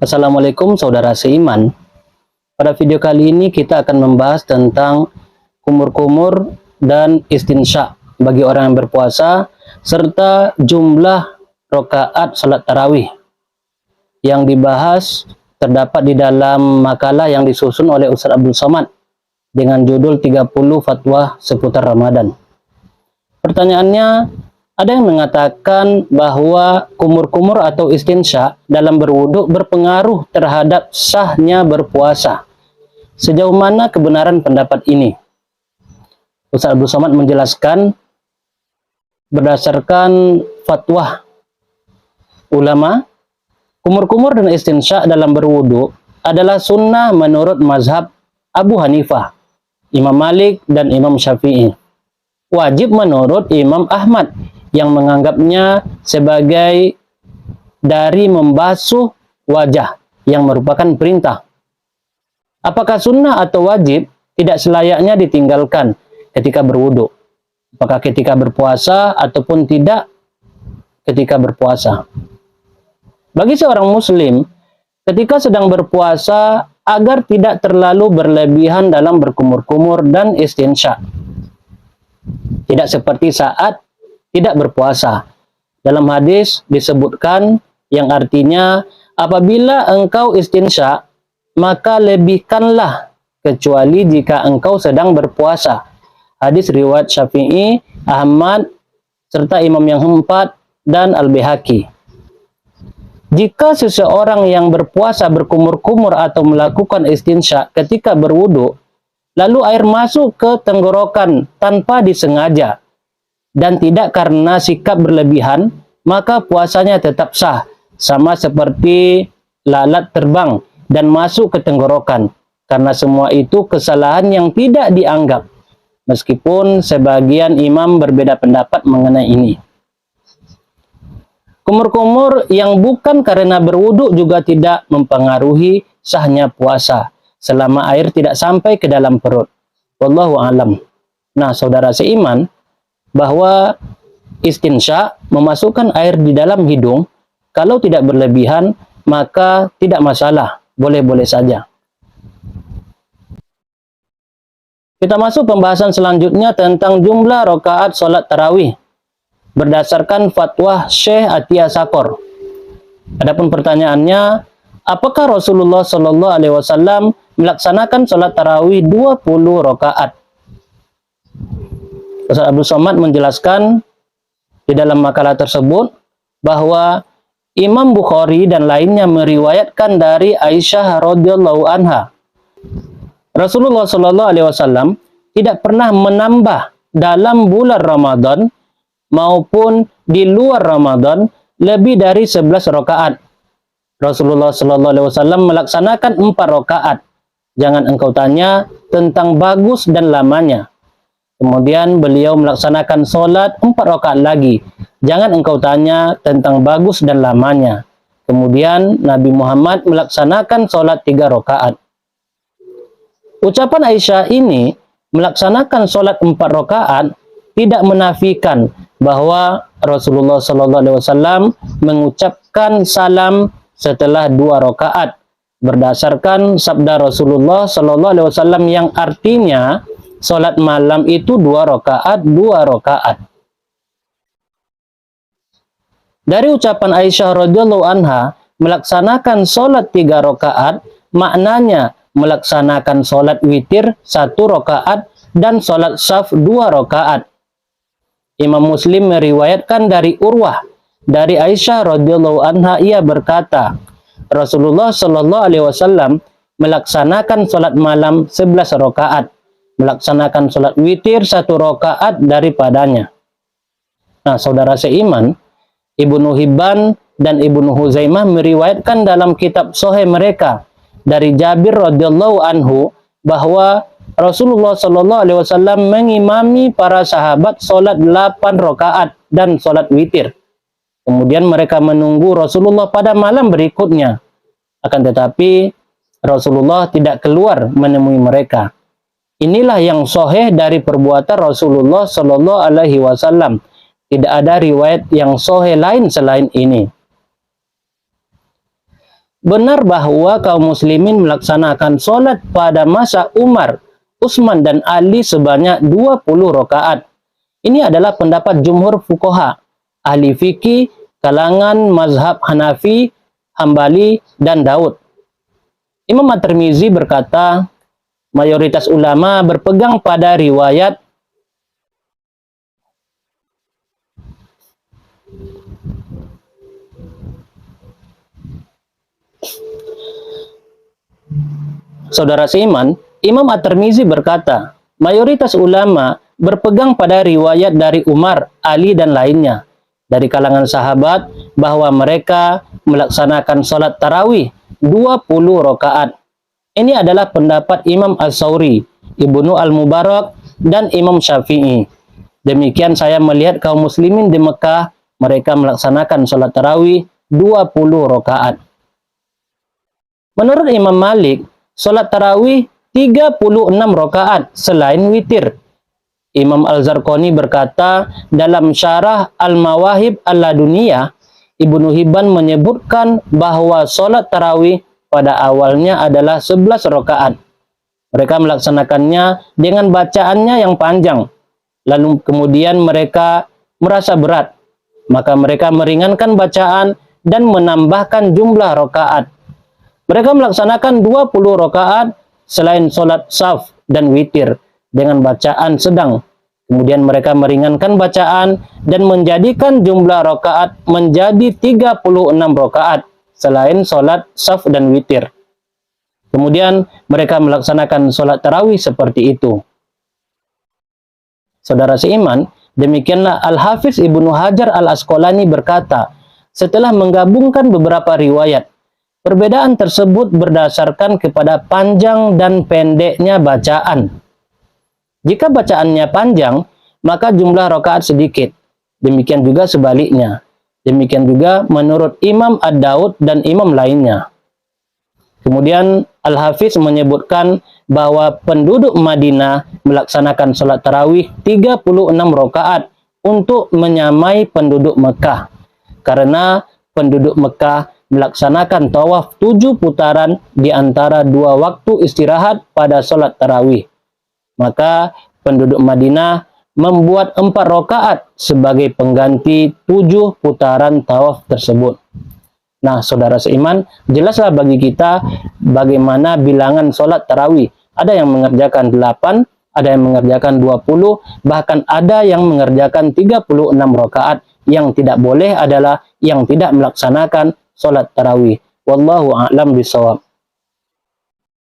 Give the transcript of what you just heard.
Assalamualaikum saudara seiman. Pada video kali ini kita akan membahas tentang kumur-kumur dan istinsya bagi orang yang berpuasa serta jumlah rakaat salat tarawih. Yang dibahas terdapat di dalam makalah yang disusun oleh Ustaz Abdul Somad dengan judul 30 fatwa seputar Ramadan. Pertanyaannya, ada yang mengatakan bahwa kumur-kumur atau istinsya dalam berwudu berpengaruh terhadap sahnya berpuasa. Sejauh mana kebenaran pendapat ini? Ustaz Abdul Somad menjelaskan berdasarkan fatwa ulama, kumur-kumur dan istinsya dalam berwudu adalah sunnah menurut mazhab Abu Hanifah, Imam Malik, dan Imam Syafi'i. Wajib menurut Imam Ahmad yang menganggapnya sebagai dari membasuh wajah yang merupakan perintah. Apakah sunnah atau wajib tidak selayaknya ditinggalkan ketika berwudu? Apakah ketika berpuasa ataupun tidak ketika berpuasa? Bagi seorang muslim, ketika sedang berpuasa agar tidak terlalu berlebihan dalam berkumur-kumur dan istinsya. Tidak seperti saat tidak berpuasa. Dalam hadis disebutkan yang artinya apabila engkau istinsya maka lebihkanlah kecuali jika engkau sedang berpuasa. Hadis riwayat Syafi'i, Ahmad, serta Imam yang keempat dan Al-Baihaqi. Jika seseorang yang berpuasa berkumur-kumur atau melakukan istinsya ketika berwudu, lalu air masuk ke tenggorokan tanpa disengaja dan tidak karena sikap berlebihan, maka puasanya tetap sah, sama seperti lalat terbang dan masuk ke tenggorokan, karena semua itu kesalahan yang tidak dianggap, meskipun sebagian imam berbeda pendapat mengenai ini. Kumur-kumur yang bukan karena berwudu juga tidak mempengaruhi sahnya puasa, selama air tidak sampai ke dalam perut. Wallahu a'lam. Nah, saudara seiman, bahwa istinsya memasukkan air di dalam hidung, kalau tidak berlebihan, maka tidak masalah, boleh-boleh saja. Kita masuk pembahasan selanjutnya tentang jumlah rakaat salat tarawih berdasarkan fatwa Syekh Atiyah Sakor. Adapun pertanyaannya, apakah Rasulullah Shallallahu Alaihi Wasallam melaksanakan salat tarawih 20 rakaat? Ustaz Abdul Somad menjelaskan di dalam makalah tersebut bahwa Imam Bukhari dan lainnya meriwayatkan dari Aisyah radhiyallahu anha, Rasulullah Shallallahu Alaihi Wasallam tidak pernah menambah dalam bulan Ramadan maupun di luar Ramadan lebih dari 11 rakaat. Rasulullah Shallallahu Alaihi Wasallam melaksanakan 4 rakaat. Jangan engkau tanya tentang bagus dan lamanya. Kemudian beliau melaksanakan sholat 4 rakaat lagi. Jangan engkau tanya tentang bagus dan lamanya. Kemudian Nabi Muhammad melaksanakan sholat 3 rakaat. Ucapan Aisyah ini melaksanakan sholat 4 rakaat tidak menafikan bahwa Rasulullah SAW mengucapkan salam setelah 2 rakaat berdasarkan sabda Rasulullah SAW yang artinya sholat malam itu 2 rakaat, 2 rakaat. Dari ucapan Aisyah radhiyallahu anha melaksanakan sholat 3 rakaat, maknanya melaksanakan sholat witir 1 rakaat dan sholat syaf 2 rakaat. Imam Muslim meriwayatkan dari Urwah dari Aisyah radhiyallahu anha, ia berkata, Rasulullah Shallallahu Alaihi Wasallam melaksanakan sholat malam 11 rakaat, melaksanakan sholat witir 1 rakaat daripadanya. Nah, saudara seiman, Ibnu Hibban dan Ibnu Huzaimah meriwayatkan dalam kitab Sahih mereka dari Jabir radhiyallahu anhu bahwa Rasulullah Shallallahu Alaihi Wasallam mengimami para sahabat sholat 8 rakaat dan sholat witir. Kemudian mereka menunggu Rasulullah pada malam berikutnya. Akan tetapi Rasulullah tidak keluar menemui mereka. Inilah yang sahih dari perbuatan Rasulullah Shallallahu Alaihi Wasallam. Tidak ada riwayat yang sahih lain selain ini. benar bahwa kaum muslimin melaksanakan sholat pada masa Umar, Utsman dan Ali sebanyak 20 rakaat. Ini adalah pendapat jumhur fuqaha, ahli fikih, kalangan mazhab Hanafi, Hambali, dan Daud. Imam At-Tirmizi berkata, mayoritas ulama berpegang pada riwayat saudara seiman, Imam At-Tirmizi berkata, mayoritas ulama berpegang pada riwayat dari Umar, Ali, dan lainnya dari kalangan sahabat bahwa mereka melaksanakan sholat tarawih 20 rakaat. Ini adalah pendapat Imam As-Sauri, Ibnu Al-Mubarak, dan Imam Syafi'i. Demikian saya melihat kaum muslimin di Mekah, mereka melaksanakan sholat tarawih 20 rakaat. Menurut Imam Malik, sholat tarawih 36 rakaat selain witir. Imam Al-Zarqani berkata dalam syarah Al-Mawahib Al-Laduniyah, Ibnu Hibban menyebutkan bahwa sholat tarawih pada awalnya adalah 11 rakaat. Mereka melaksanakannya dengan bacaannya yang panjang. Lalu kemudian mereka merasa berat. Maka mereka meringankan bacaan dan menambahkan jumlah rakaat. Mereka melaksanakan 20 rakaat selain sholat saf dan witir dengan bacaan sedang. Kemudian mereka meringankan bacaan dan menjadikan jumlah rakaat menjadi 36 rakaat selain sholat saf dan witir. Kemudian mereka melaksanakan sholat tarawih seperti itu. Saudara seiman, demikianlah Al-Hafiz Ibnu Hajar Al-Asqalani berkata, setelah menggabungkan beberapa riwayat, perbedaan tersebut berdasarkan kepada panjang dan pendeknya bacaan. Jika bacaannya panjang, maka jumlah rakaat sedikit. Demikian juga sebaliknya. Demikian juga menurut Imam Ad-Daud dan imam lainnya. Kemudian Al-Hafiz menyebutkan bahwa penduduk Madinah melaksanakan sholat tarawih 36 rakaat untuk menyamai penduduk Mekah. Karena penduduk Mekah melaksanakan tawaf 7 putaran di antara 2 waktu istirahat pada sholat tarawih. Maka penduduk Madinah membuat 4 rakaat sebagai pengganti 7 putaran tawaf tersebut. Nah, saudara seiman, jelaslah bagi kita bagaimana bilangan sholat tarawih. Ada yang mengerjakan 8, ada yang mengerjakan 20, bahkan ada yang mengerjakan 36 rakaat. Yang tidak boleh adalah yang tidak melaksanakan sholat tarawih. Wallahu a'lam bishawab.